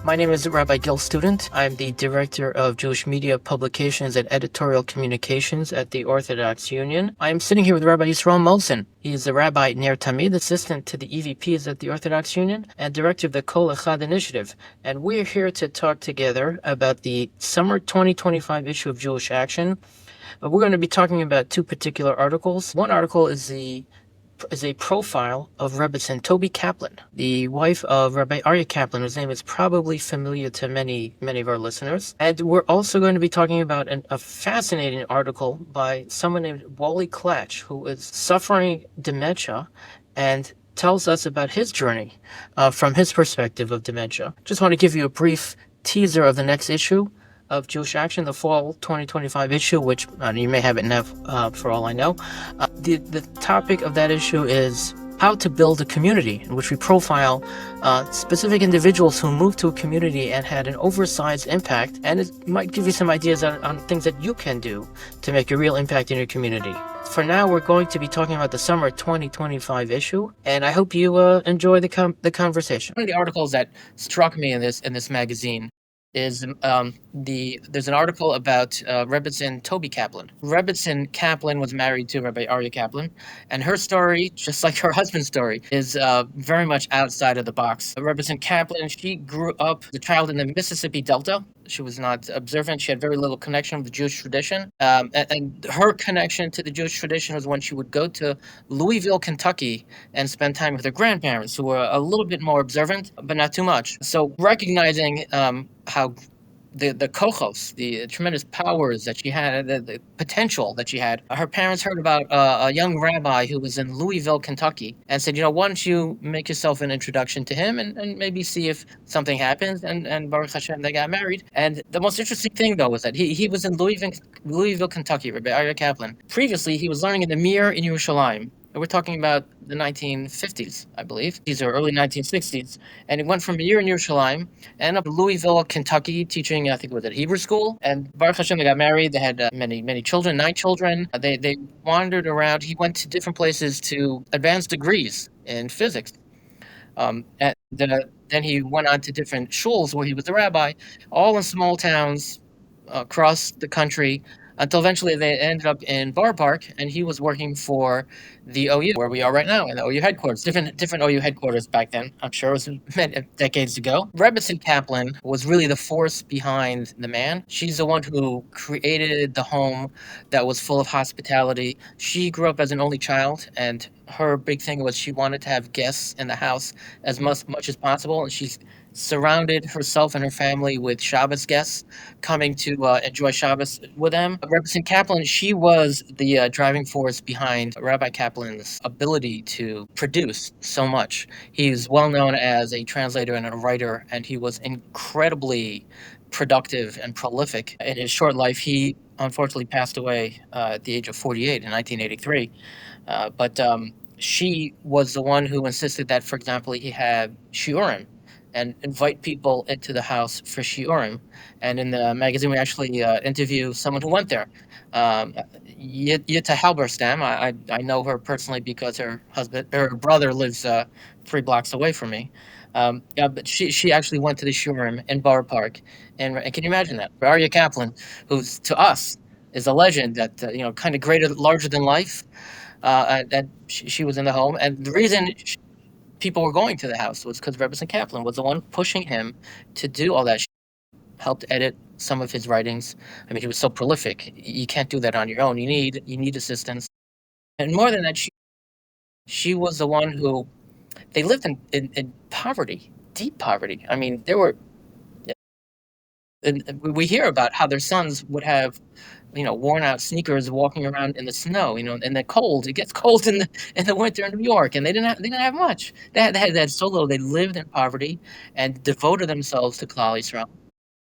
My name is Rabbi Gil Student. I'm the Director of Jewish Media Publications and Editorial Communications at the Orthodox Union. I'm sitting here with Rabbi Yisrael Motzen. He is the rabbi near Tamid, assistant to the EVPs at the Orthodox Union, and director of the Kol Echad initiative. And we're here to talk together about the summer 2025 issue of Jewish Action. We're going to be talking about two particular articles. One article is a profile of Rebbetzin Tobi Kaplan, the wife of Rabbi Aryeh Kaplan, whose name is probably familiar to many of our listeners. And we're also going to be talking about a fascinating article by someone named Wally Klatch, who is suffering dementia and tells us about his journey from his perspective of dementia. Just want to give you a brief teaser of the next issue of Jewish Action, the fall 2025 issue, which you may have it now for all I know. The topic of that issue is how to build a community, in which we profile specific individuals who moved to a community and had an oversized impact, and it might give you some ideas on things that you can do to make a real impact in your community. For now, we're going to be talking about the summer 2025 issue, and I hope you enjoy the conversation. One of the articles that struck me in this magazine is there's an article about Rebbetzin Tobi Kaplan. Rebbetzin Kaplan was married to Rabbi Aryeh Kaplan, and her story, just like her husband's story, is very much outside of the box. Rebbetzin Kaplan, she grew up as a child in the Mississippi Delta. She was not observant. She had very little connection with the Jewish tradition. And her connection to the Jewish tradition was when she would go to Louisville, Kentucky, and spend time with her grandparents, who were a little bit more observant, but not too much. So recognizing how the kochos, the tremendous powers that she had, the potential that she had. Her parents heard about a young rabbi who was in Louisville, Kentucky, and said, why don't you make yourself an introduction to him and maybe see if something happens. And Baruch Hashem, they got married. And the most interesting thing, though, was that he was in Louisville, Kentucky, Rabbi Aryeh Kaplan. Previously, he was learning in the Mir in Yerushalayim. We're talking about the 1950s, I believe. These are early 1960s. And he went from a year in Yerushalayim and up to Louisville, Kentucky, teaching, I think it was at Hebrew school. And Baruch Hashem, they got married. They had many children, 9 children. They wandered around. He went to different places to advance degrees in physics. And then he went on to different shuls where he was a rabbi, all in small towns across the country, until eventually they ended up in Boro Park, and he was working for the OU, where we are right now, in the OU headquarters. Different OU headquarters back then. I'm sure it was many decades ago. Rebbetzin Kaplan was really the force behind the man. She's the one who created the home that was full of hospitality. She grew up as an only child, and her big thing was she wanted to have guests in the house as much as possible, and she's surrounded herself and her family with Shabbos guests coming to enjoy Shabbos with them. Rebbetzin Kaplan, she was the driving force behind Rabbi Kaplan's ability to produce so much. He's well known as a translator and a writer, and he was incredibly productive and prolific. In his short life, he unfortunately passed away at the age of 48 in 1983. But she was the one who insisted that, for example, he had shiurim and invite people into the house for shiurim. And in the magazine, we actually interview someone who went there. Yitta Halberstam, I know her personally because her brother lives 3 blocks away from me. But she actually went to the shiurim in Boro Park. And can you imagine that? Aryeh Kaplan, who's to us is a legend that, kind of greater, larger than life, that she was in the home. And the reason people were going to the house was because Rebbetzin Kaplan was the one pushing him to do all that. She helped edit some of his writings. I mean, he was so prolific. You can't do that on your own. You need assistance. And more than that, she was the one who, they lived in poverty, deep poverty. I mean, and we hear about how their sons would have, worn out sneakers walking around in the snow, in the cold. It gets cold in the winter in New York, and they didn't have much. They had so little. They lived in poverty and devoted themselves to Klal Yisrael.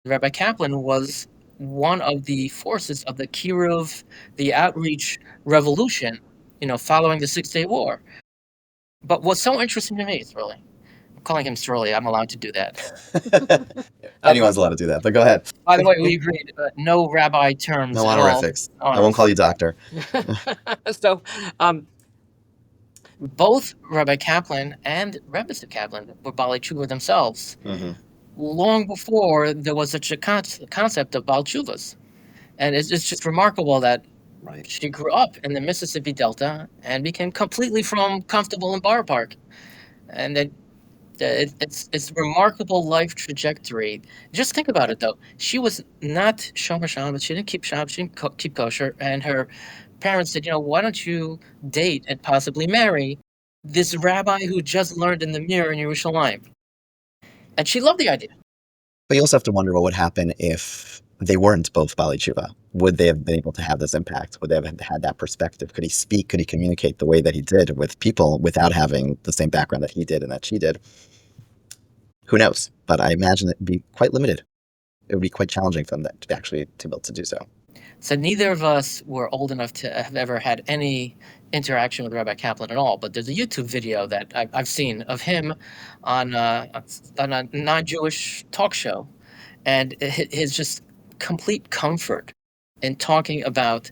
Rabbi Kaplan was one of the forces of the Kiruv, the outreach revolution, following the 6-Day War. But what's so interesting to me, Sterling, I'm calling him Sterling, I'm allowed to do that. Anyone's allowed to do that, but go ahead. By the way, we agreed, no rabbi terms No at honorifics. all. I won't call you doctor. So, both Rabbi Kaplan and Rebbetzin Kaplan were Baalei Tshuva themselves. Mm-hmm. long before there was such a concept of Baal Tshuvas. And it's just remarkable that she grew up in the Mississippi Delta and became completely comfortable in Boro Park. And then it's a remarkable life trajectory. Just think about it, though. She was not Shomer Shabbat. She didn't keep Shabbat. She didn't keep kosher. And her parents said, why don't you date and possibly marry this rabbi who just learned in the mirror in Yerushalayim? And she loved the idea. But you also have to wonder what would happen if they weren't both Bali Tshuva. Would they have been able to have this impact? Would they have had that perspective? Could he speak? Could he communicate the way that he did with people without having the same background that he did and that she did? Who knows? But I imagine it'd be quite limited. It would be quite challenging for them to be able to do so. So neither of us were old enough to have ever had any interaction with Rabbi Kaplan at all. But there's a YouTube video that I've seen of him on a non-Jewish talk show, and his just complete comfort in talking about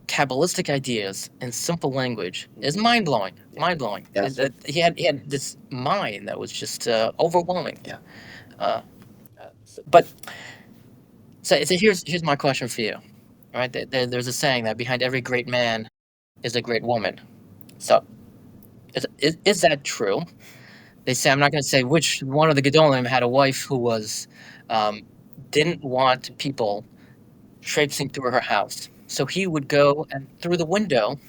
Kabbalistic ideas in simple language is mind-blowing. Mind-blowing. Yeah. He had this mind that was just overwhelming. Yeah. But so here's my question for you. All right, there's a saying that behind every great man is a great woman. So, is that true? They say, I'm not going to say which one of the Gedolim had a wife who was didn't want people traipsing through her house. So he would go, and through the window,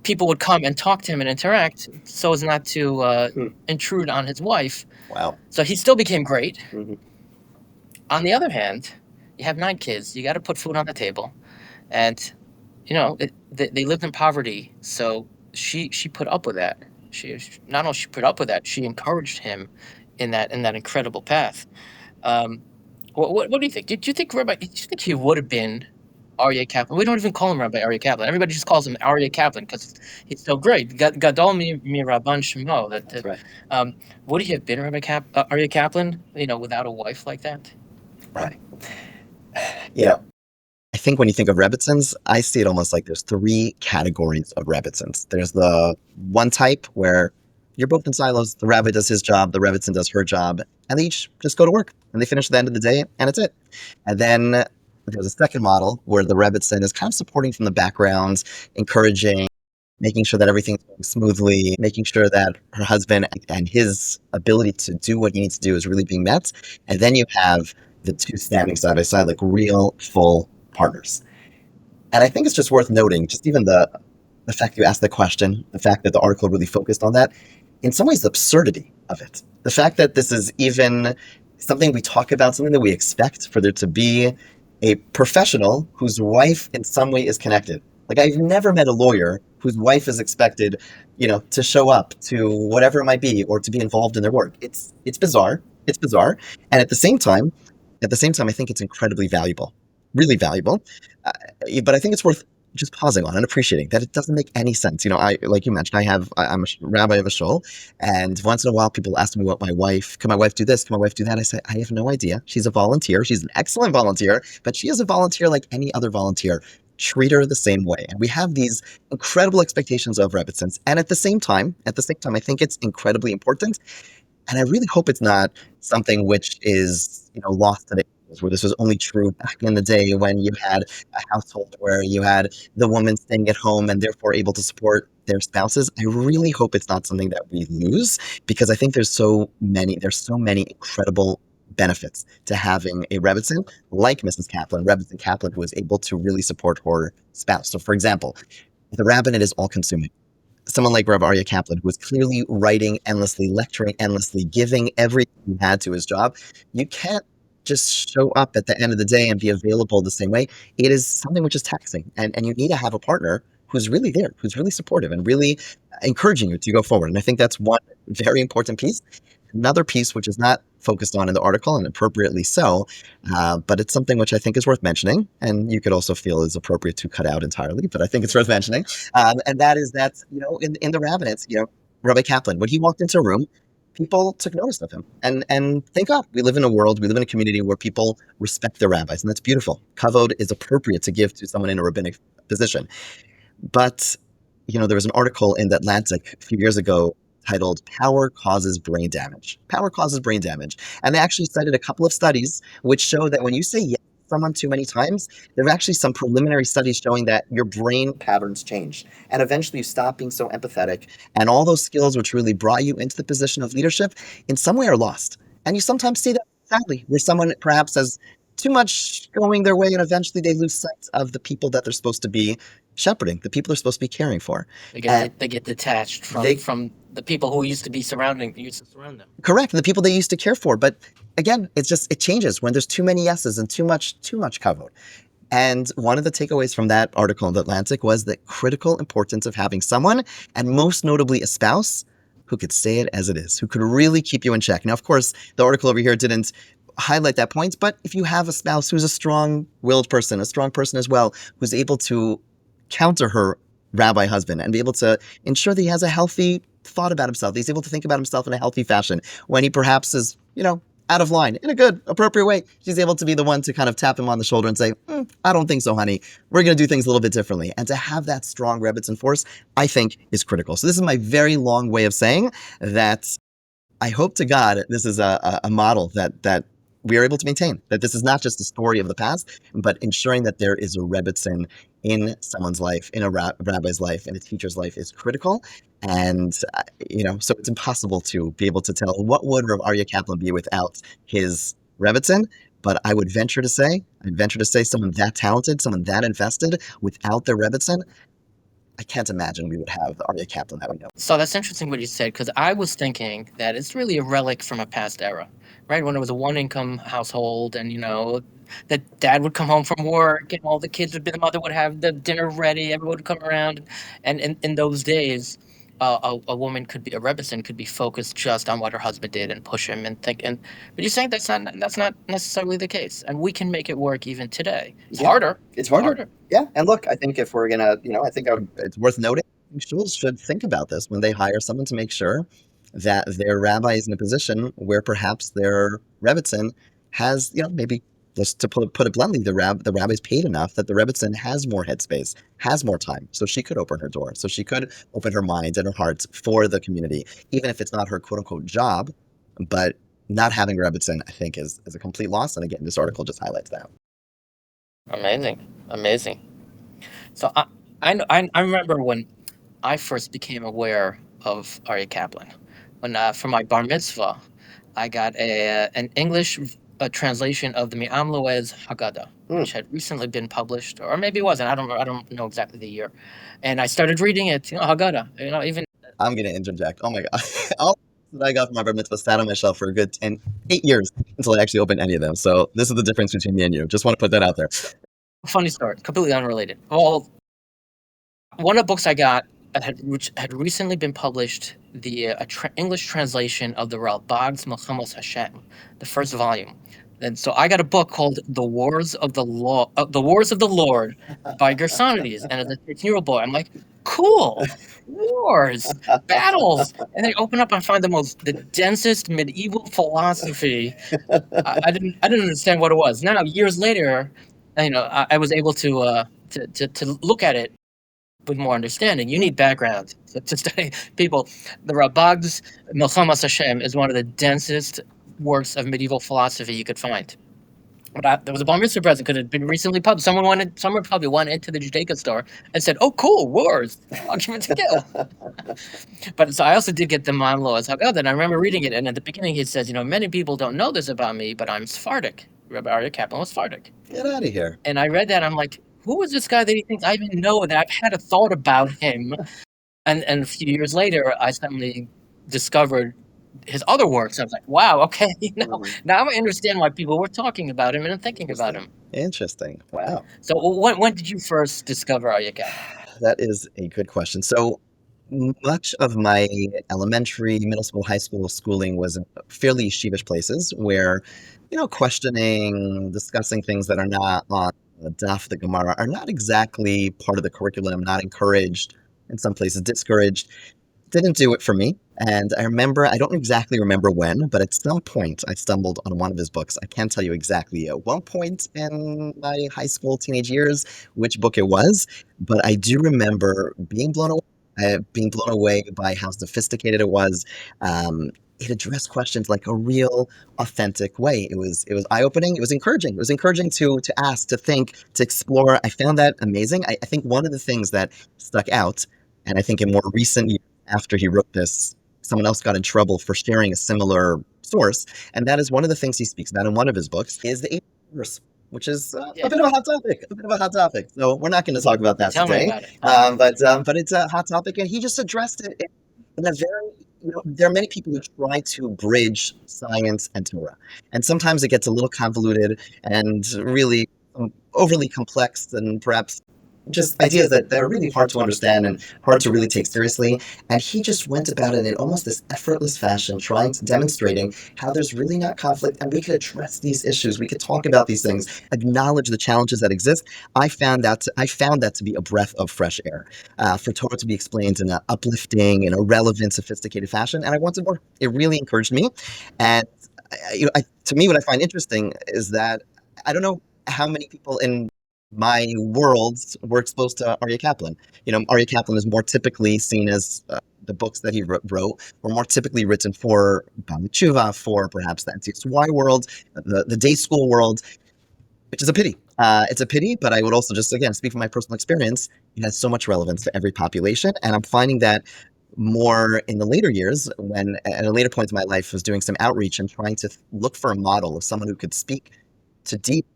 people would come and talk to him and interact so as not to intrude on his wife. Wow. So he still became great. Mm-hmm. On the other hand, you have 9 kids. You got to put food on the table. And, they lived in poverty. So she put up with that. She not only put up with that, she encouraged him in that incredible path. What do you think? Do you think he would have been Aryeh Kaplan? We don't even call him Rabbi Aryeh Kaplan. Everybody just calls him Aryeh Kaplan because he's so great. Gadol mi Rabban Shemo. That's right. Would he have been Aryeh Kaplan? Without a wife like that? Right. Yeah. I think when you think of Rebbetzins, I see it almost like there's 3 categories of Rebbetzins. There's the one type where you're both in silos. The rabbi does his job, the Rebbetzin does her job, and they each just go to work. And they finish at the end of the day, and it's it. And then there's a second model where the Rebbetzin is kind of supporting from the background, encouraging, making sure that everything's going smoothly, making sure that her husband and his ability to do what he needs to do is really being met. And then you have the 2 standing side by side, like real, full partners. And I think it's just worth noting, just even the fact you asked the question, the fact that the article really focused on that, in some ways the absurdity of it. The fact that this is even something we talk about, something that we expect for there to be a professional whose wife in some way is connected. Like, I've never met a lawyer whose wife is expected, to show up to whatever it might be or to be involved in their work. It's bizarre. It's bizarre. And at the same time, I think it's incredibly valuable. Really valuable, but I think it's worth just pausing on and appreciating that it doesn't make any sense. Like you mentioned, I'm a rabbi of a shul, and once in a while people ask me what can my wife do this? Can my wife do that? I say, I have no idea. She's a volunteer. She's an excellent volunteer, but she is a volunteer like any other volunteer. Treat her the same way. And we have these incredible expectations of Rebbetzins. And at the same time, I think it's incredibly important. And I really hope it's not something which is, lost today, where this was only true back in the day when you had a household where you had the woman staying at home and therefore able to support their spouses. I really hope it's not something that we lose, because I think there's so many incredible benefits to having a Rebbetzin like Mrs. Kaplan, Rebbetzin Kaplan, who is able to really support her spouse. So for example, the rabbinate is all consuming. Someone like Rabbi Aryeh Kaplan, who was clearly writing endlessly, lecturing endlessly, giving everything he had to his job, you can't just show up at the end of the day and be available the same way. It is something which is taxing, and you need to have a partner who's really there, who's really supportive and really encouraging you to go forward. And I think that's one very important piece. Another piece which is not focused on in the article, and appropriately so, but it's something which I think is worth mentioning, and you could also feel is appropriate to cut out entirely, but I think it's worth mentioning, and that is that, in the rabbinates, Rabbi Kaplan, when he walked into a room, people took notice of him. And thank God, we live in a community where people respect their rabbis, and that's beautiful. Kavod is appropriate to give to someone in a rabbinic position. But, there was an article in The Atlantic a few years ago titled Power Causes Brain Damage. Power Causes Brain Damage. And they actually cited a couple of studies which show that when you say yes to someone too many times, there are actually some preliminary studies showing that your brain patterns change. And eventually you stop being so empathetic. And all those skills which really brought you into the position of leadership in some way are lost. And you sometimes see that, sadly, where someone perhaps has too much going their way and eventually they lose sight of the people that they're supposed to be shepherding, the people they're supposed to be caring for. They get detached from the people who used to surround them. Correct, the people they used to care for. But again, it changes when there's too many yeses and too much kavod. And one of the takeaways from that article in The Atlantic was the critical importance of having someone, and most notably a spouse, who could say it as it is, who could really keep you in check. Now, of course, the article over here didn't highlight that point, but if you have a spouse who's a strong-willed person, a strong person as well, who's able to counter her rabbi husband and be able to ensure that he has a healthy thought about himself, he's able to think about himself in a healthy fashion, when he perhaps is, out of line, in a good, appropriate way, she's able to be the one to kind of tap him on the shoulder and say, I don't think so, honey. We're going to do things a little bit differently. And to have that strong Rebbetzin force, I think, is critical. So this is my very long way of saying that I hope to God this is a model that we are able to maintain, that this is not just a story of the past, but ensuring that there is a Rebbetzin in someone's life, in a rabbi's life, in a teacher's life is critical. And, so it's impossible to be able to tell what would Rabbi Aryeh Kaplan be without his Rebbetzin. But I would venture to say, someone that talented, someone that invested, without their Rebbetzin, I can't imagine we would have the Aryeh Kaplan that we know. So that's interesting what you said, because I was thinking that it's really a relic from a past era, right? When it was a one-income household, and the dad would come home from work, and all the kids would be, the mother would have the dinner ready, everyone would come around, and in those days, a woman a Rebbetzin could be focused just on what her husband did and push him and think. But you're saying that's not necessarily the case, and we can make it work even today. It's harder. It's harder. Yeah, and look, I think if we're gonna, it's worth noting, schools should think about this when they hire someone to make sure that their rabbi is in a position where perhaps their Rebbetzin has, maybe, just to put it bluntly, the rabbi's paid enough that the Rebbetzin has more headspace, has more time, so she could open her door, so she could open her mind and her heart for the community, even if it's not her quote-unquote job. But not having a Rebbetzin, I think, is a complete loss, and again, this article just highlights that. Amazing. So I remember when I first became aware of Aryeh Kaplan, when for my bar mitzvah, I got an English translation of the Mi'am Loez Haggadah, which had recently been published, or maybe it wasn't. I don't know exactly the year. And I started reading it, Haggadah. Even I'm gonna interject. Oh my God, all that I got from my bar mitzvah sat on my shelf for a good 8 years until I actually opened any of them. So this is the difference between me and you. Just want to put that out there. Funny story, completely unrelated. Well, one of the books I got which had recently been published, the English translation of the Ralbag's Milchamos Hashem, the first volume. And so I got a book called The Wars of the Lord by Gersonides. And as a 13-year-old boy, I'm like, cool, wars, battles. And then I open up and find the densest medieval philosophy. I didn't understand what it was. Now, years later, I was able to look at it with more understanding. You need background to study people. The Ralbag's Milchamos Hashem is one of the densest works of medieval philosophy you could find. But there was a bar mitzvah present because it had been recently published. Someone probably went into the Judaica store and said, "Oh, cool, wars, argument to kill." But so I also did get the Mi'am Loez Haggadah, and I remember reading it. And at the beginning, he says, "Many people don't know this about me, but I'm Sephardic. Rabbi Aryeh Kaplan was Sephardic." Get out of here. And I read that, I'm like, who is this guy that he thinks I even know, that I've had a thought about him? And a few years later, I suddenly discovered his other works. I was like, wow, okay, now I understand why people were talking about him and thinking about him. Interesting. Wow. So when did you first discover Aryeh Kaplan? That is a good question. So much of my elementary, middle school, high school schooling was in fairly yeshivish places where, questioning, discussing things that are not on the daf, the Gemara, are not exactly part of the curriculum, not encouraged, in some places discouraged. Didn't do it for me. And I don't exactly remember when, but at some point I stumbled on one of his books. I can't tell you exactly at one point in my high school, teenage years, which book it was, but I do remember being blown away. being blown away by how sophisticated it was. It addressed questions like a real, authentic way. It was eye-opening. It was encouraging. It was encouraging to ask, to think, to explore. I found that amazing. I think one of the things that stuck out, and I think in more recent years after he wrote this, someone else got in trouble for sharing a similar source, and that is one of the things he speaks about in one of his books is the verse, which is a bit of a hot topic. A bit of a hot topic. So we're not going to talk about that Tell me today. about it. But it's a hot topic, and he just addressed it in a very, there are many people who try to bridge science and Torah, and sometimes it gets a little convoluted and really overly complex, and perhaps just ideas that are really hard to understand and hard to really take seriously. And he just went about it in almost this effortless fashion, demonstrating how there's really not conflict, and we could address these issues. We could talk about these things, acknowledge the challenges that exist. I found that to be a breath of fresh air, for Torah to be explained in an uplifting, in a relevant, sophisticated fashion. And I wanted more. It really encouraged me. And to me, what I find interesting is that I don't know how many people in my worlds were exposed to Aryeh Kaplan. Aryeh Kaplan is more typically seen as the books that he wrote were more typically written for Bali Tshuva, for perhaps the NCSY world, the day school world, which is a pity. It's a pity, but I would also just, again, speak from my personal experience. It has so much relevance to every population, and I'm finding that more in the later years, when at a later point in my life I was doing some outreach and trying to look for a model of someone who could speak to deep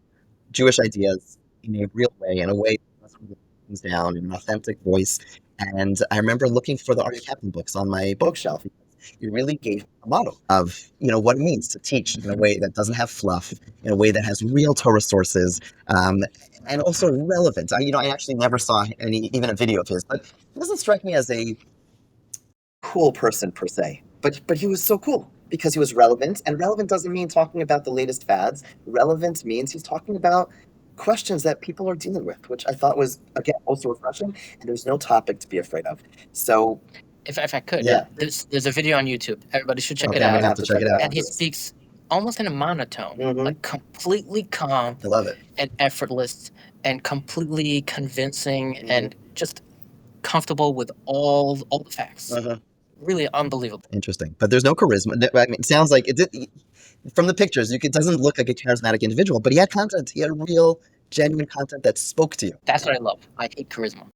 Jewish ideas in a real way, in a way that doesn't really put things down, in an authentic voice. And I remember looking for the Aryeh Kaplan books on my bookshelf, because it really gave a model of what it means to teach in a way that doesn't have fluff, in a way that has real Torah sources, and also relevant. I actually never saw even a video of his, but he doesn't strike me as a cool person per se, but he was so cool because he was relevant, and relevant doesn't mean talking about the latest fads. Relevant means he's talking about questions that people are dealing with, which I thought was, again, also refreshing, and there's no topic to be afraid of. So If I could, yeah, there's a video on YouTube. Everybody should check okay, it I'm out. gonna have to check it out. And he speaks almost in a monotone, like completely calm I love it. and effortless and completely convincing and just comfortable with all the facts. Really unbelievable. Interesting, but there's no charisma. I mean, it sounds like it did from the pictures. It doesn't look like a charismatic individual, but he had content. He had real, genuine content that spoke to you. That's what I love. I hate charisma.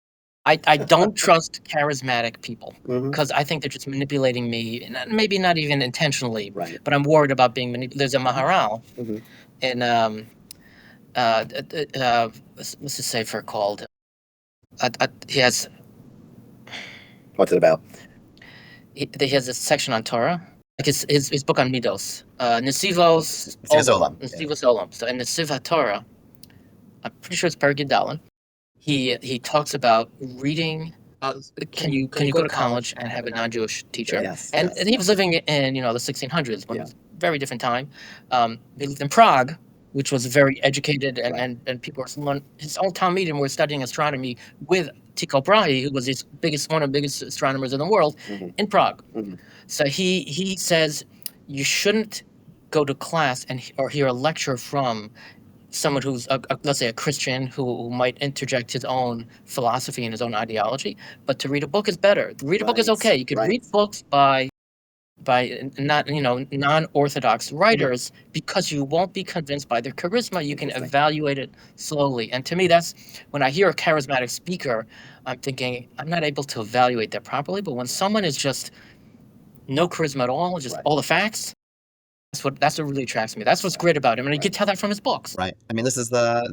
I don't trust charismatic people because I think they're just manipulating me, maybe not even intentionally, Right. but I'm worried about being manipulated. There's a Maharal in what's the sefer called? He has What's it about? he has a section on Torah, like his book on Midos, Nesivos Olam. Nesivos Olam. So in Nesiv Torah, I'm pretty sure it's Perek Yud. He talks about reading. Can you go to college and have a non-Jewish teacher? Yes, and he was living in the 1600s, when it was a very different time. He lived in Prague, which was very educated, and people were his own Tamid were studying astronomy with Tycho Brahe, who was one of the biggest astronomers in the world, in Prague. So he says you shouldn't go to class or hear a lecture from someone who's let's say a Christian who might interject his own philosophy and his own ideology, but to read a book is better. To read a book is okay. You can read books by not non-orthodox writers because you won't be convinced by their charisma. You can evaluate it slowly. And to me, that's when I hear a charismatic speaker, I'm thinking I'm not able to evaluate that properly. But when someone is just no charisma at all, just all the facts, that's what really attracts me. That's what's great about him, and you can tell that from his books. Right. I mean, this is the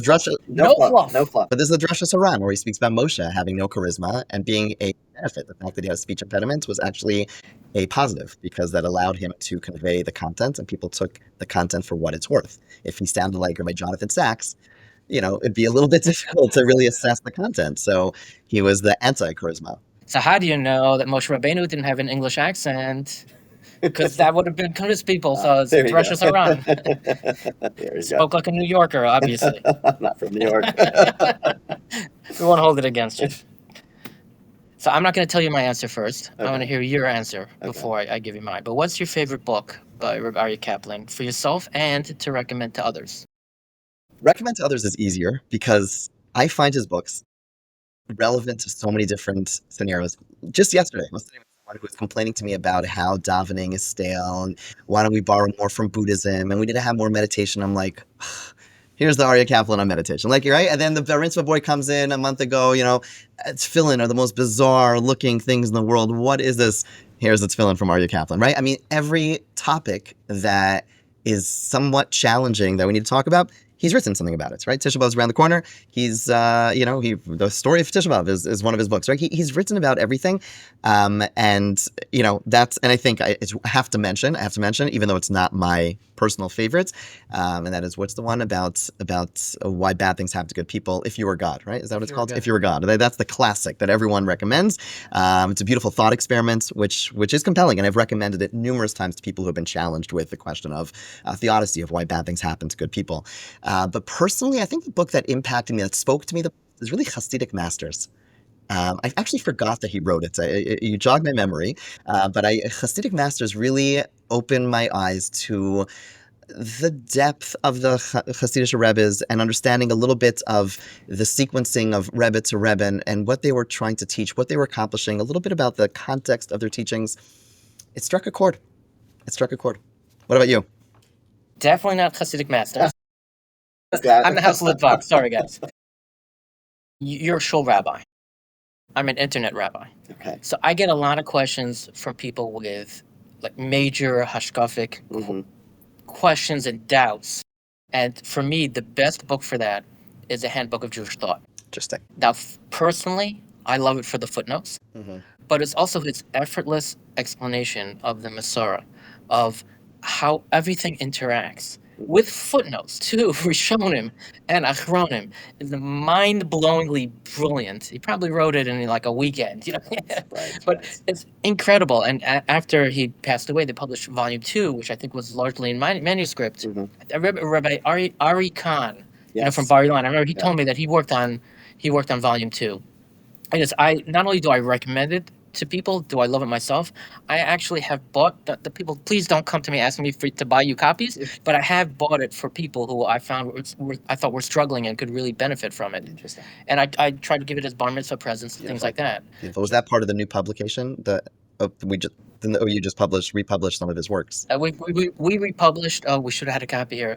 drasha. No fluff. But this is the drasha Saran, where he speaks about Moshe having no charisma and being a benefit. The fact that he had a speech impediment was actually a positive, because that allowed him to convey the content, and people took the content for what it's worth. If he sounded like Rabbi Jonathan Sachs, it'd be a little bit difficult to really assess the content. So he was the anti-charisma. So how do you know that Moshe Rabbeinu didn't have an English accent? Because that would have been convinced people. So it's Rosh Hashanah. Spoke like a New Yorker, obviously. Not from New York. We won't hold it against you. So I'm not going to tell you my answer first. I want to hear your answer before I give you mine. But what's your favorite book by Rabbi Aryeh Kaplan for yourself and to recommend to others? Recommend to others is easier because I find his books relevant to so many different scenarios. Just yesterday, I was sitting with someone who was complaining to me about how davening is stale and why don't we borrow more from Buddhism and we need to have more meditation. I'm like, here's the Aryeh Kaplan on meditation. Like, you're right. And then the Bar Mitzvah boy comes in a month ago, tefillin are the most bizarre looking things in the world. What is this? Here's the tefillin from Aryeh Kaplan, right? I mean, every topic that is somewhat challenging that we need to talk about, he's written something about it, right? Tisha B'Av is around the corner. He's, the story of Tisha B'Av is one of his books, right? He's written about everything. And I think I have to mention, even though it's not my personal favorite, and that is, what's the one about why bad things happen to good people? If You Were God, right? Is that what it's called? If You Were God. That's the classic that everyone recommends. It's a beautiful thought experiment, which is compelling, and I've recommended it numerous times to people who have been challenged with the question of theodicy, of why bad things happen to good people. But personally, I think the book that impacted me, that spoke to me, is really Hasidic Masters. I actually forgot that he wrote it. You jogged my memory, but Hasidic Masters really opened my eyes to the depth of the Hasidic Rebbes and understanding a little bit of the sequencing of Rebbe to Rebbe and what they were trying to teach, what they were accomplishing, a little bit about the context of their teachings. It struck a chord. What about you? Definitely not Hasidic Masters. I'm the House Litvak. Sorry, guys. You're a shul rabbi. I'm an internet rabbi. Okay. So I get a lot of questions from people with major hashkafic questions and doubts. And for me, the best book for that is a Handbook of Jewish Thought. Interesting. Now, personally, I love it for the footnotes, but it's also his effortless explanation of the Masorah, of how everything interacts with footnotes too, Rishonim and Achronim. It's mind-blowingly brilliant. He probably wrote it in a weekend, But it's incredible. And after he passed away, they published Volume 2, which I think was largely in manuscript. Rabbi Aryeh Khan, from Bar Ilan. I remember he told me that he worked on Volume 2. I not only do I recommend it to people, do I love it myself, I actually have bought the people. Please don't come to me asking me to buy you copies, but I have bought it for people who I found I thought were struggling and could really benefit from it. Interesting. And I tried to give it as bar mitzvah presents and things like that. Was that part of the new publication? The OU just republished some of his works. We republished. Oh, we should have had a copy here.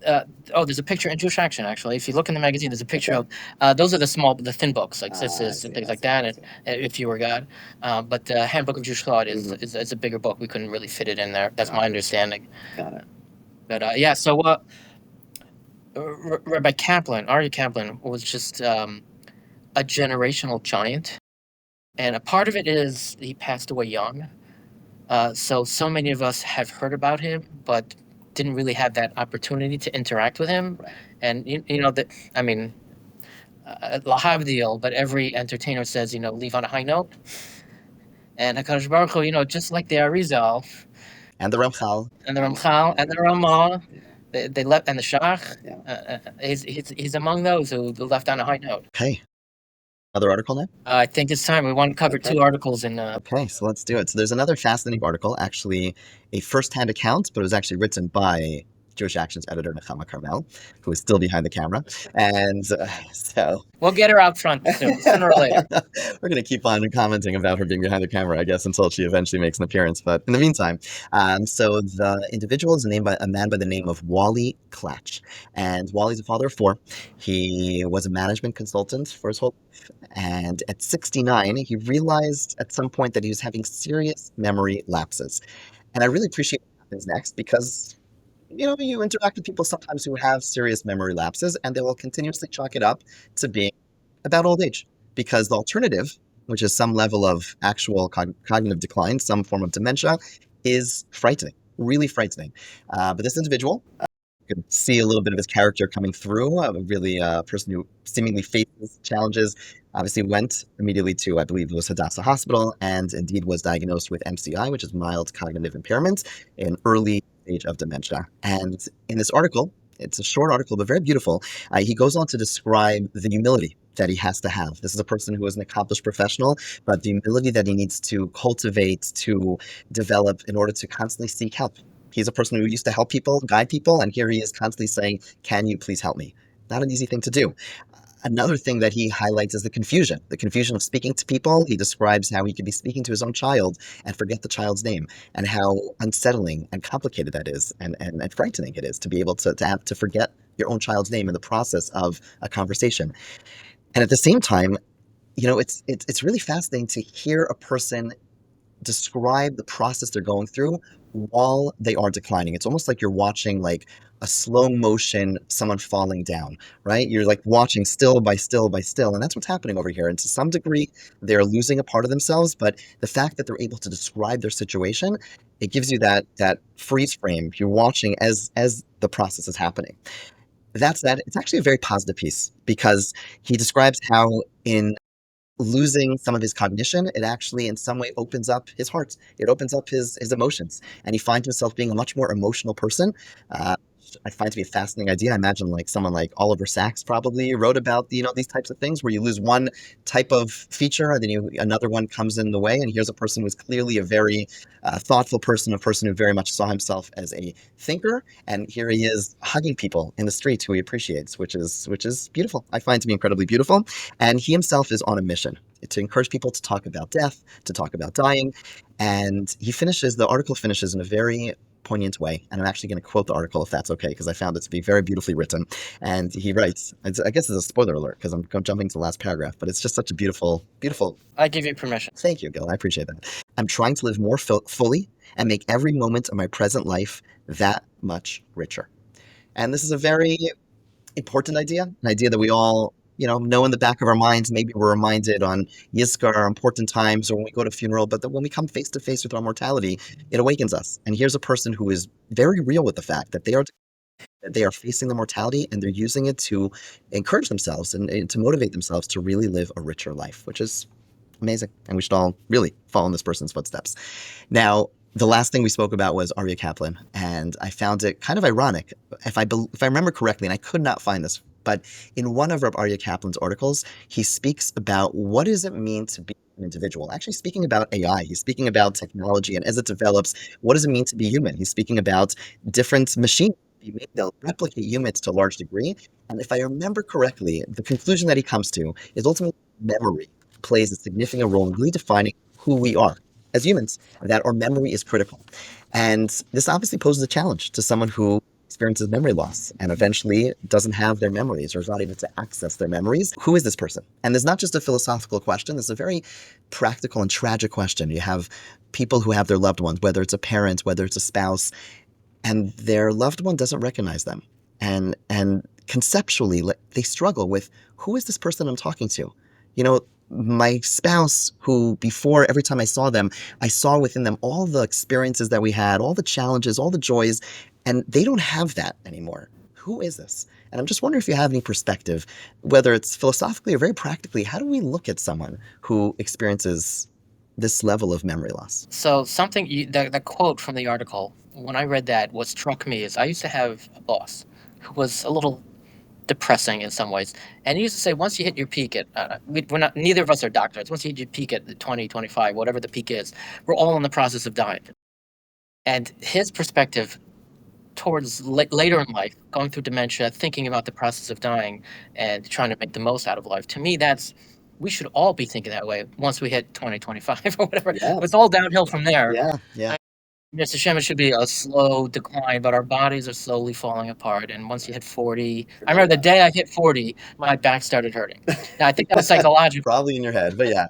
There's a picture in Jewish Action, actually. If you look in the magazine, there's a picture of those are the thin books, like Sisters and things like that, and If You Were God. But the Handbook of Jewish Thought is a bigger book. We couldn't really fit it in there. That's my understanding. Got it. But so Rabbi Kaplan, Aryeh Kaplan, was just a generational giant. And a part of it is he passed away young. So many of us have heard about him, but didn't really have that opportunity to interact with him. Right. And lahavdil, but every entertainer says, leave on a high note. And HaKadosh Baruch Hu, just like the Arizal and the Ramchal and the Ramah, they left, and the Shach, he's among those who left on a high note. Okay. Another article now? I think it's time. We want to cover 2 articles in. Okay, so let's do it. So there's another fascinating article, actually a first-hand account, but it was actually written by Jewish Action's editor, Nechama Carmel, who is still behind the camera. And so... We'll get her out front sooner or later. We're going to keep on commenting about her being behind the camera, I guess, until she eventually makes an appearance. But in the meantime, so the individual is named by a man by the name of Wally Klatch. And Wally's a father of 4. He was a management consultant for his whole life. And at 69, he realized at some point that he was having serious memory lapses. And I really appreciate what happens next because... you interact with people sometimes who have serious memory lapses, and they will continuously chalk it up to being about old age. Because the alternative, which is some level of actual cognitive decline, some form of dementia, is frightening, really frightening. But this individual, you could see a little bit of his character coming through, really a person who seemingly faces challenges, obviously went immediately to, I believe it was Hadassah Hospital, and indeed was diagnosed with MCI, which is mild cognitive impairment, in early stage of dementia. And in this article, it's a short article, but very beautiful, he goes on to describe the humility that he has to have. This is a person who is an accomplished professional, but the humility that he needs to cultivate, to develop in order to constantly seek help. He's a person who used to help people, guide people, and here he is constantly saying, can you please help me? Not an easy thing to do. Another thing that he highlights is the confusion of speaking to people. He describes how he could be speaking to his own child and forget the child's name, and how unsettling and complicated that is, and frightening it is to be able to have to forget your own child's name in the process of a conversation. And at the same time, it's really fascinating to hear a person describe the process they're going through while they are declining. It's almost like you're watching like a slow motion, someone falling down, right? You're like watching still by still by still. And that's what's happening over here. And to some degree, they're losing a part of themselves. But the fact that they're able to describe their situation, it gives you that freeze frame. You're watching as the process is happening. That said, it's actually a very positive piece because he describes how in losing some of his cognition, it actually in some way opens up his heart. It opens up his emotions, and he finds himself being a much more emotional person. Uh, I find to be a fascinating idea. I imagine like someone like Oliver Sacks probably wrote about these types of things where you lose one type of feature and then another one comes in the way. And here's a person who's clearly a very thoughtful person, a person who very much saw himself as a thinker, and here he is hugging people in the streets who he appreciates, which is beautiful. I find to be incredibly beautiful. And he himself is on a mission to encourage people to talk about death, to talk about dying. And the article finishes in a very poignant way. And I'm actually going to quote the article if that's okay, because I found it to be very beautifully written. And he writes, I guess it's a spoiler alert because I'm jumping to the last paragraph, but it's just such a beautiful. I give you permission. Thank you, Gil. I appreciate that. I'm trying to live more fully and make every moment of my present life that much richer. And this is a very important idea, an idea that we all, know in the back of our minds. Maybe we're reminded on Yizkar, our important times, or when we go to a funeral, but that when we come face to face with our mortality, it awakens us. And here's a person who is very real with the fact that they are facing the mortality and they're using it to encourage themselves and to motivate themselves to really live a richer life, which is amazing. And we should all really follow in this person's footsteps. Now, the last thing we spoke about was Aryeh Kaplan, and I found it kind of ironic. If I remember correctly, and I could not find this, but in one of Rabbi Aryeh Kaplan's articles, he speaks about what does it mean to be an individual. Actually, speaking about AI, he's speaking about technology, and as it develops, what does it mean to be human? He's speaking about different machines. They'll replicate humans to a large degree. And if I remember correctly, the conclusion that he comes to is ultimately memory plays a significant role in really defining who we are as humans, that our memory is critical. And this obviously poses a challenge to someone who experiences memory loss and eventually doesn't have their memories or is not able to access their memories. Who is this person? And there's not just a philosophical question, there's a very practical and tragic question. You have people who have their loved ones, whether it's a parent, whether it's a spouse, and their loved one doesn't recognize them. And conceptually, they struggle with, who is this person I'm talking to? My spouse, who before, every time I saw them, I saw within them all the experiences that we had, all the challenges, all the joys, and they don't have that anymore. Who is this? And I'm just wondering if you have any perspective, whether it's philosophically or very practically, how do we look at someone who experiences this level of memory loss? So the quote from the article, when I read that, what struck me is I used to have a boss who was a little depressing in some ways. And he used to say, once you hit your peak at, neither of us are doctors. Once you hit your peak at 20, 25, whatever the peak is, we're all in the process of dying. And his perspective towards later in life, going through dementia, thinking about the process of dying and trying to make the most out of life, to me, we should all be thinking that way once we hit 20, 25 or whatever. Yeah. It's all downhill from there. Yeah. Mr. Shem, it should be a slow decline, but our bodies are slowly falling apart. And once you hit 40, I remember the day I hit 40, my back started hurting. Now, I think that was psychological. Probably in your head, but yeah.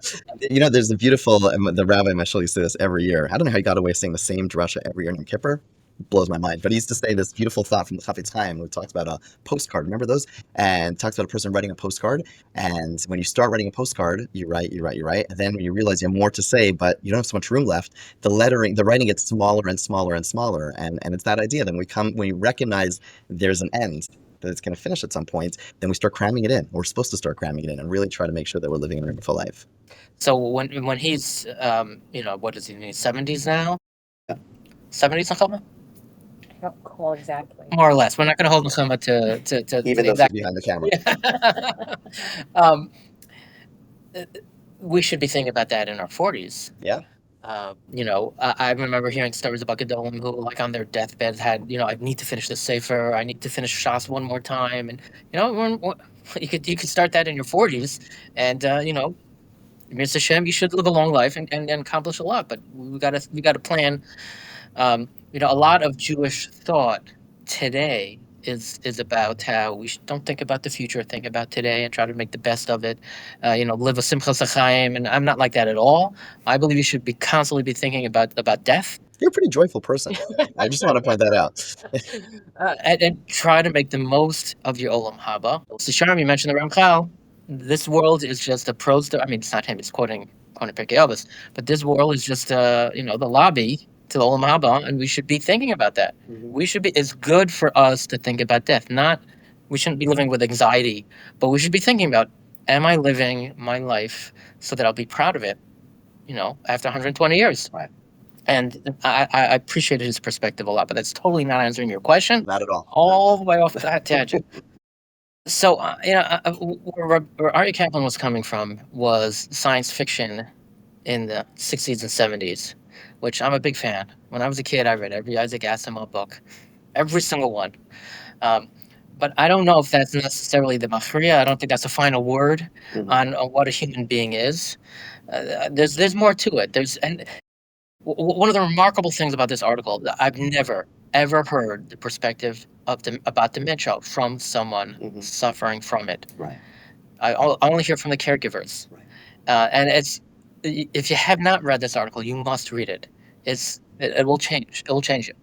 There's the beautiful, the Rabbi Meshul used to say this every year. I don't know how he got away saying the same drasha every year in Yom Kippur. Blows my mind. But he used to say this beautiful thought from the Chafetz Chaim, who talks about a postcard. Remember those? And talks about a person writing a postcard. And when you start writing a postcard, you write. And then when you realize you have more to say, but you don't have so much room left, the writing gets smaller and smaller and smaller. And it's that idea. Then when we recognize there's an end, that it's going to finish at some point, then we start cramming it in. We're supposed to start cramming it in and really try to make sure that we're living a meaningful life. So when he's, what is he in his 70s now? Yeah. 70s something? Not cool, exactly. More or less. We're not going to hold him to Even though exact he's behind the camera. We should be thinking about that in our 40s. Yeah. I remember hearing stories about Gedolim who, like, on their deathbed had, I need to finish the Sefer, I need to finish Shas one more time, and you could start that in your 40s, and Mr. Hashem, you should live a long life and accomplish a lot. But we gotta plan. A lot of Jewish thought today is about how don't think about the future, think about today, and try to make the best of it. Live a simchas chaim, and I'm not like that at all. I believe you should be constantly be thinking about death. You're a pretty joyful person. I just want to point that out. And try to make the most of your olam haba. So, Sharm, you mentioned the Ramchal. This world is just a prose. I mean, it's not him. It's quoting Pirkei Avos. But this world is just the lobby to the olam haba, and we should be thinking about that. Mhm. We should be. It's good for us to think about death. We shouldn't be living with anxiety, but we should be thinking about: am I living my life so that I'll be proud of it? After 120 years. Right. And I appreciated his perspective a lot, but that's totally not answering your question. Not at all. All the way off that tangent. So, where Aryeh Kaplan was coming from was science fiction in the 60s and 70s, which I'm a big fan. When I was a kid, I read every Isaac Asimov book, every single one. But I don't know if that's necessarily the machria. I don't think that's the final word on what a human being is. There's more to it. One of the remarkable things about this article, I've never ever heard the perspective about dementia from someone suffering from it. Right. I only hear from the caregivers. Right. And if you have not read this article, you must read it. It will change. It will change you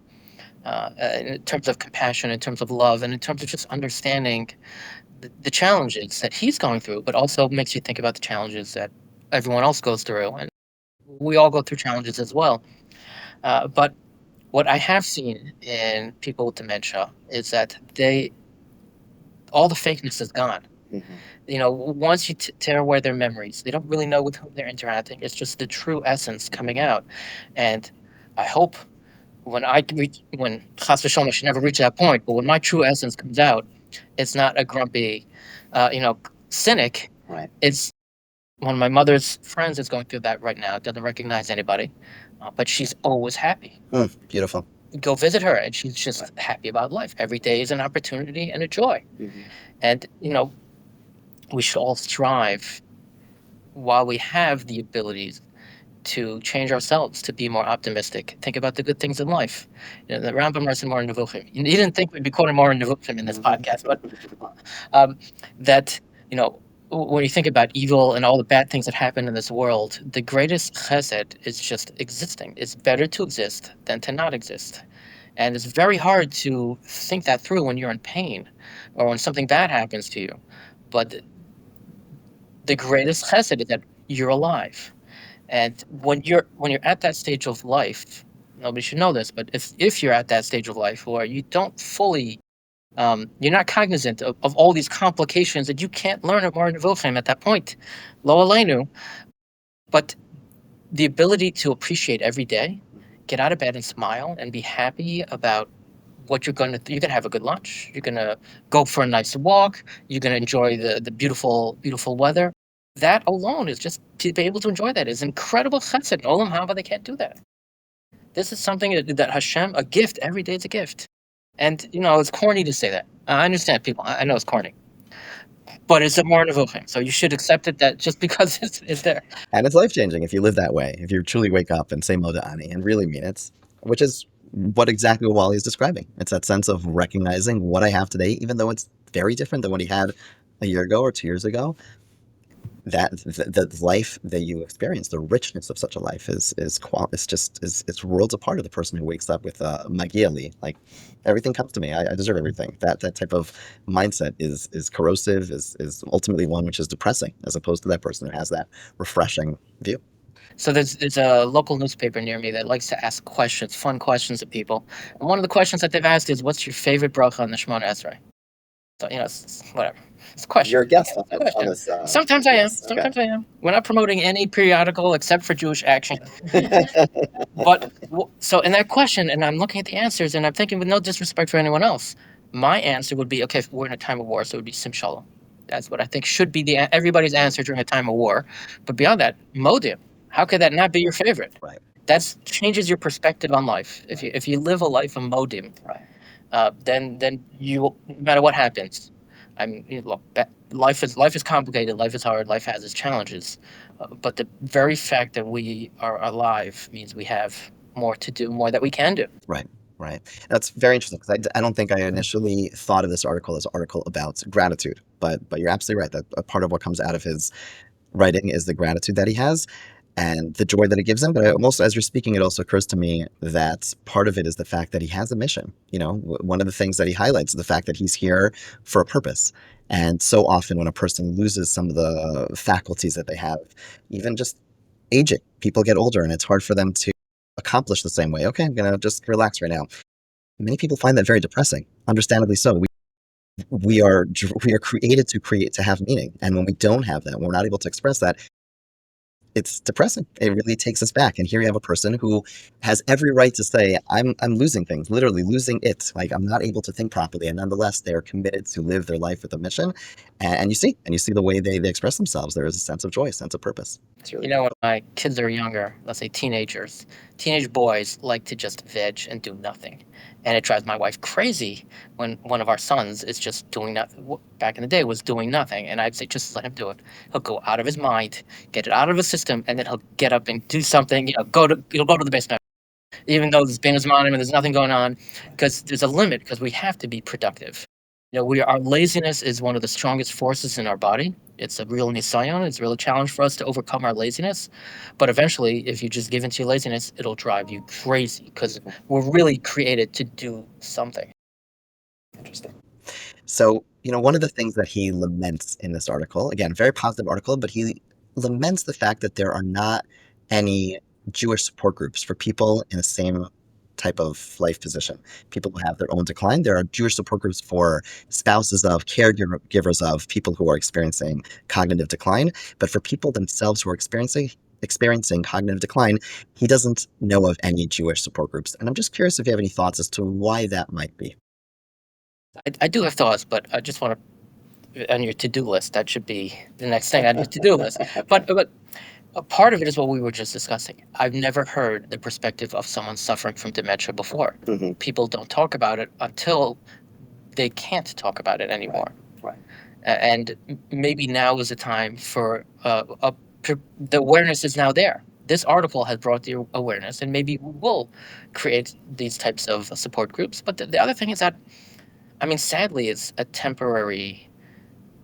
in terms of compassion, in terms of love, and in terms of just understanding the challenges that he's going through, but also makes you think about the challenges that everyone else goes through. And we all go through challenges as well. But what I have seen in people with dementia is that all the fakeness is gone. Once you tear away their memories, they don't really know with whom they're interacting. It's just the true essence coming out. And I hope when Chas v'Shalom, I should never reach that point, but when my true essence comes out, it's not a grumpy, cynic. Right. It's one of my mother's friends is going through that right now. Doesn't recognize anybody, but she's always happy. Beautiful. Go visit her, and she's just happy about life. Every day is an opportunity and a joy. And we should all strive, while we have the abilities, to change ourselves, to be more optimistic. Think about the good things in life. The Rambam writes in Moreh Nevuchim. You didn't think we'd be quoting Moreh Nevuchim in this podcast, but that when you think about evil and all the bad things that happen in this world, the greatest chesed is just existing. It's better to exist than to not exist. And it's very hard to think that through when you're in pain or when something bad happens to you. But the greatest chesed is that you're alive. And when you're at that stage of life, nobody should know this, but if you're at that stage of life where you don't fully you're not cognizant of all these complications that you can't learn at Moreh Nevuchim at that point, lo aleinu, but the ability to appreciate every day, get out of bed and smile and be happy about what you're going to. You're going to have a good lunch. You're going to go for a nice walk. You're going to enjoy the beautiful, beautiful weather. That alone is just to be able to enjoy that is incredible chesed. Olam haba, they can't do that. This is something that Hashem, a gift. Every day is a gift. And, it's corny to say that. I understand people. I know it's corny. But it's a Moreh Nevuchim. So you should accept it that just because it's there. And it's life-changing if you live that way, if you truly wake up and say Moda Ani and really mean it, which is what exactly Wally is describing. It's that sense of recognizing what I have today, even though it's very different than what he had a year ago or 2 years ago. That the life that you experience, the richness of such a life is worlds apart of the person who wakes up with Magieli, like everything comes to me, I deserve everything. That type of mindset is corrosive, is ultimately one which is depressing, as opposed to that person who has that refreshing view. So there's a local newspaper near me that likes to ask questions, fun questions of people. And one of the questions that they've asked is, "What's your favorite bracha on the Shemona Esrei?" So it's whatever. It's a question. You're a guest on this. Sometimes I am. Yes, Sometimes I am. We're not promoting any periodical except for Jewish Action. But so in that question, and I'm looking at the answers, and I'm thinking, with no disrespect for anyone else, my answer would be, okay, if we're in a time of war, so it would be Sim Shalom. That's what I think should be everybody's answer during a time of war. But beyond that, Modim. How could that not be your favorite? Right. That changes your perspective on life. If you live a life of modim, then you, no matter what happens, I mean, look, life is complicated. Life is hard. Life has its challenges, but the very fact that we are alive means we have more to do, more that we can do. Right. That's very interesting because I don't think I initially thought of this article as an article about gratitude, but you're absolutely right that a part of what comes out of his writing is the gratitude that he has and the joy that it gives him. But also, as you're speaking, it also occurs to me that part of it is the fact that he has a mission. One of the things that he highlights is the fact that he's here for a purpose. And so often when a person loses some of the faculties that they have, even just aging, people get older and it's hard for them to accomplish the same way. Okay, I'm going to just relax right now. Many people find that very depressing, understandably so. We are created to have meaning, and when we don't have that, when we're not able to express that, it's depressing. It really takes us back. And here you have a person who has every right to say, I'm losing things, literally losing it. Like I'm not able to think properly. And nonetheless, they're committed to live their life with a mission. And you see the way they express themselves. There is a sense of joy, a sense of purpose. When my kids are younger, let's say teenagers, teenage boys like to just veg and do nothing. And it drives my wife crazy when one of our sons is just doing nothing. Back in the day, was doing nothing. And I'd say, just let him do it. He'll go out of his mind, get it out of his system, and then he'll get up and do something. He'll go to the basement, even though there's banners on him and there's nothing going on, because there's a limit, because we have to be productive. Our laziness is one of the strongest forces in our body. It's a real nisayon. It's a real challenge for us to overcome our laziness. But eventually, if you just give into your laziness, it'll drive you crazy, because we're really created to do something. Interesting. So, one of the things that he laments in this article, again, very positive article, but he laments the fact that there are not any Jewish support groups for people in the same type of life position. People who have their own decline. There are Jewish support groups for spouses of, caregivers of people who are experiencing cognitive decline. But for people themselves who are experiencing cognitive decline, he doesn't know of any Jewish support groups. And I'm just curious if you have any thoughts as to why that might be. I do have thoughts, but I just want to, on your to-do list, that should be the next thing on your to-do list. But a part of it is what we were just discussing. I've never heard the perspective of someone suffering from dementia before. Mm-hmm. People don't talk about it until they can't talk about it anymore. Right. And maybe now is the time for the awareness is now there. This article has brought the awareness, and maybe we will create these types of support groups. But the other thing is that, sadly, it's a temporary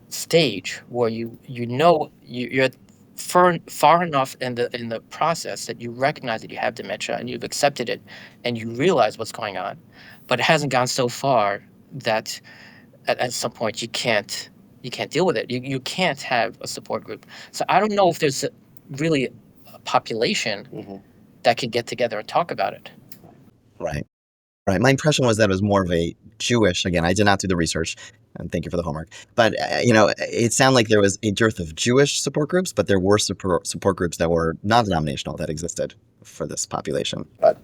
stage where you're far enough in the process that you recognize that you have dementia and you've accepted it and you realize what's going on, but it hasn't gone so far that at some point you can't deal with it. You can't have a support group. So I don't know if there's really a population Mm-hmm. that can get together and talk about it. Right. My impression was that it was more of a Jewish, again, I did not do the research, and thank you for the homework, but, it sounded like there was a dearth of Jewish support groups, but there were support groups that were non-denominational that existed for this population. But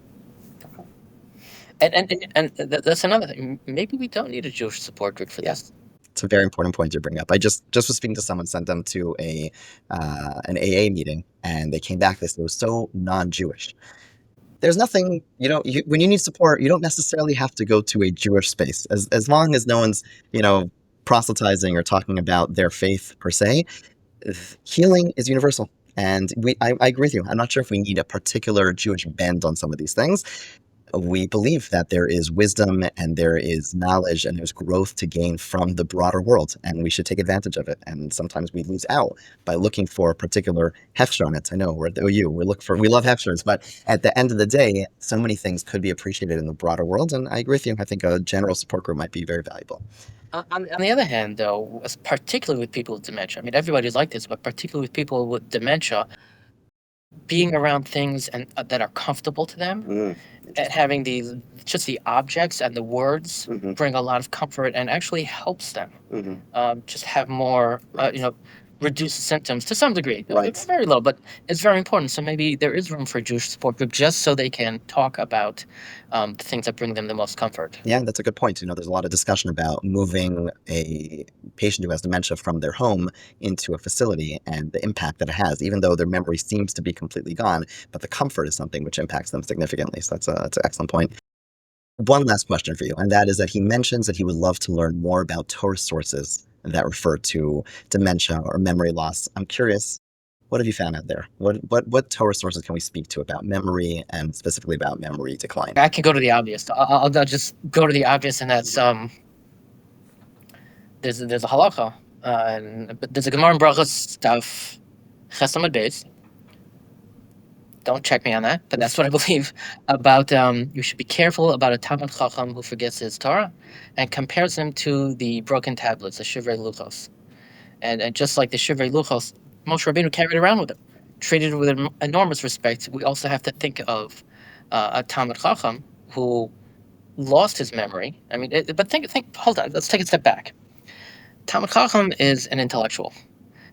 And that's another thing. Maybe we don't need a Jewish support group for this. it's a very important point to bring up. I just was speaking to someone, sent them to an AA meeting, and they came back, they said it was so non-Jewish. There's nothing, when you need support, you don't necessarily have to go to a Jewish space. As long as no one's, proselytizing or talking about their faith per se, healing is universal. And I agree with you. I'm not sure if we need a particular Jewish bend on some of these things. We believe that there is wisdom and there is knowledge and there's growth to gain from the broader world, and we should take advantage of it. And sometimes we lose out by looking for a particular hefsher on it. I know we're at the OU, we love hefshers, but at the end of the day, so many things could be appreciated in the broader world. And I agree with you. I think a general support group might be very valuable. On the other hand, though, particularly with people with dementia, everybody's like this, but particularly with people with dementia, being around things that are comfortable to them, and having just the objects and the words bring a lot of comfort and actually helps them just have more, reduce the symptoms to some degree. Right. It's very low, but it's very important. So maybe there is room for a Jewish support group just so they can talk about the things that bring them the most comfort. Yeah, that's a good point. There's a lot of discussion about moving a patient who has dementia from their home into a facility and the impact that it has, even though their memory seems to be completely gone, but the comfort is something which impacts them significantly. So that's an excellent point. One last question for you, and that is that he mentions that he would love to learn more about Torah sources that refer to dementia or memory loss. I'm curious, what have you found out there? What Torah sources can we speak to about memory and specifically about memory decline? I can go to the obvious. I'll just go to the obvious, and that's there's a halacha, but there's a Gemara in Brachos stuff, Chesed Beis. Don't check me on that, but that's what I believe about. You should be careful about a Talmid Chacham who forgets his Torah, and compares him to the broken tablets, the Shivrei Luchos, and just like the Shivrei Luchos, Moshe Rabbeinu carried around with him, treated with enormous respect. We also have to think of a Talmid Chacham who lost his memory. I mean, but think. Hold on, let's take a step back. Talmid Chacham is an intellectual,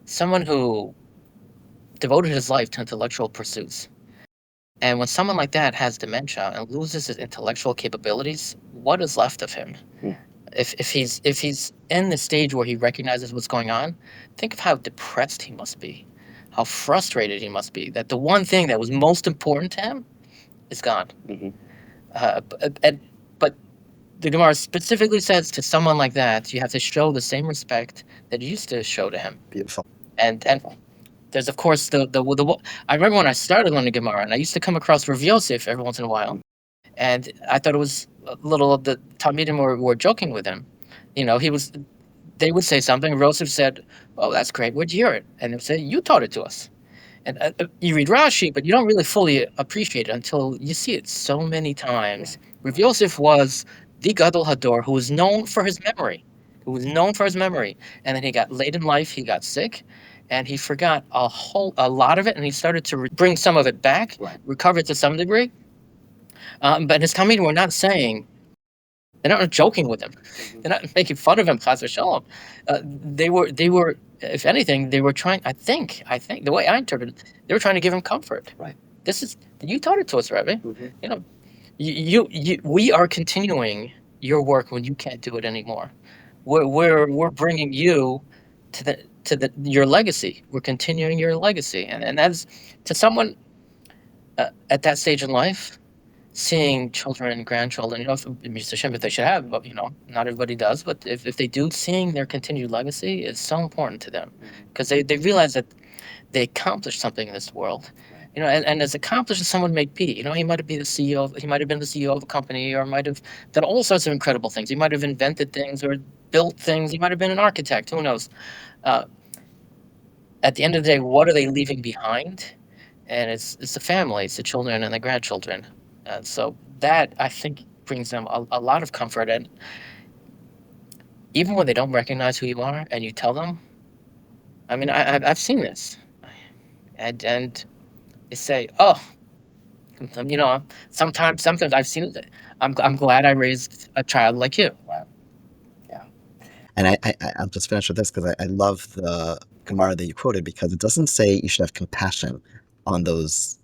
someone who devoted his life to intellectual pursuits. And when someone like that has dementia and loses his intellectual capabilities, what is left of him? If he's in the stage where he recognizes what's going on, think of how depressed he must be, how frustrated he must be that the one thing that was most important to him is gone. But the Gemara specifically says to someone like that, you have to show the same respect that you used to show to him. Beautiful. And there's, of course, the I remember when I started learning Gemara, and I used to come across Rav Yosef every once in a while, and I thought it was a little of the Talmidim were joking with him. They would say something, Rav Yosef said, "Oh, that's great, where'd you hear it?" And they would say, "You taught it to us." And you read Rashi, but you don't really fully appreciate it until you see it so many times. Rav Yosef was the Gadol Hador who was known for his memory, and then he got late in life, he got sick, and he forgot a lot of it, and he started to bring some of it back, recover it to some degree. But his Talmidim were not saying, they're not joking with him, they're not making fun of him, chas v'shalom. They were, if anything, they were trying. I think the way I interpret it, they were trying to give him comfort. Right. You taught it to us, Rabbi. We are continuing your work when you can't do it anymore. We're bringing you to your legacy. We're continuing your legacy, and that's to someone at that stage in life, seeing children and grandchildren. If they should have, but not everybody does. But if they do, seeing their continued legacy is so important to them, because they realize that they accomplished something in this world. And as accomplished as someone may be, he might have been the CEO. He might have been the CEO of a company, or might have done all sorts of incredible things. He might have invented things or built things. He might have been an architect. Who knows? At the end of the day, what are they leaving behind? And it's the family, it's the children and the grandchildren. So that, I think, brings them a lot of comfort. And even when they don't recognize who you are, and you tell them, I mean, I've seen this, and they say, "Oh, sometimes I've seen it. I'm glad I raised a child like you." Wow. Yeah. And I'll just finish with this, because I love the Gemara that you quoted, because it doesn't say you should have compassion on those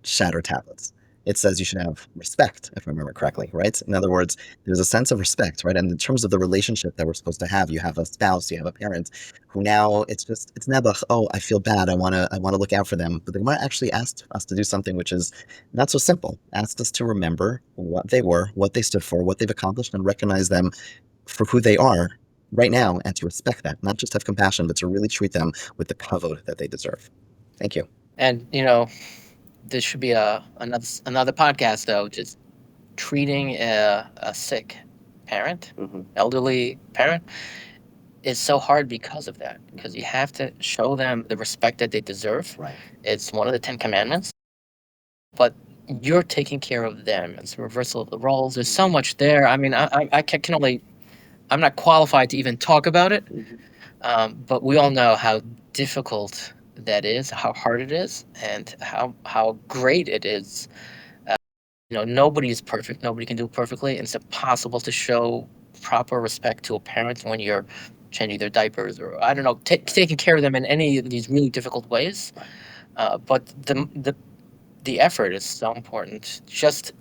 shattered tablets. It says you should have respect, if I remember correctly, right? In other words, there's a sense of respect, right? And in terms of the relationship that we're supposed to have, you have a spouse, you have a parent, who now it's never, oh, I feel bad, I wanna look out for them. But the Gemara actually asked us to do something which is not so simple. Asked us to remember what they were, what they stood for, what they've accomplished, and recognize them for who they are right now, and to respect that, not just have compassion, but to really treat them with the kavod that they deserve. Thank you. And this should be another podcast, though, just treating a sick parent, elderly parent, is so hard because of that. Because you have to show them the respect that they deserve. Right. It's one of the 10 Commandments. But you're taking care of them. It's a reversal of the roles. There's so much there. I mean, I can only, I'm not qualified to even talk about it. But we all know how difficult that is, how hard it is, and how great it is. Nobody is perfect. Nobody can do it perfectly. And it's impossible to show proper respect to a parent when you're changing their diapers, or I don't know, taking care of them in any of these really difficult ways. But the effort is so important, just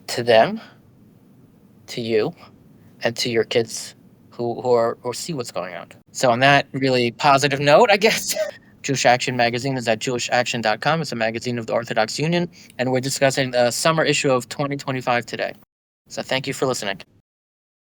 to them, to you, and to your kids who see what's going on. So on that really positive note, I guess, Jewish Action magazine is at jewishaction.com. It's a magazine of the Orthodox Union, and we're discussing the summer issue of 2025 today. So thank you for listening.